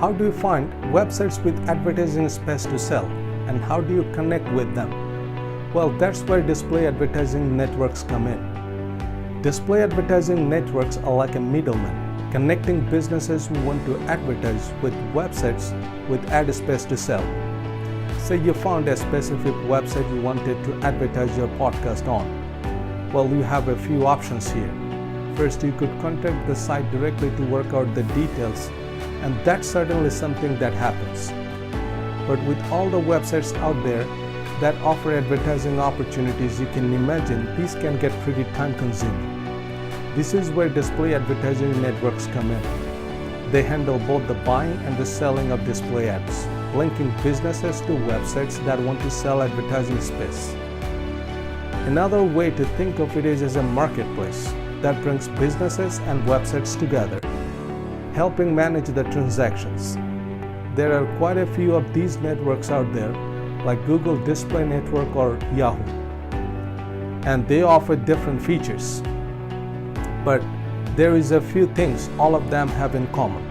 how do you find websites with advertising space to sell, and how do you connect with them? Well, that's where display advertising networks come in. Display advertising networks are like a middleman, connecting businesses who want to advertise with websites with ad space to sell. Say you found a specific website you wanted to advertise your podcast on. Well, you have a few options here. First, you could contact the site directly to work out the details, and that's certainly something that happens. But with all the websites out there that offer advertising opportunities, you can imagine these can get pretty time-consuming. This is where display advertising networks come in. They handle both the buying and the selling of display ads, linking businesses to websites that want to sell advertising space. Another way to think of it is as a marketplace that brings businesses and websites together, helping manage the transactions. There are quite a few of these networks out there, like Google Display Network or Yahoo, and they offer different features. But there is a few things all of them have in common.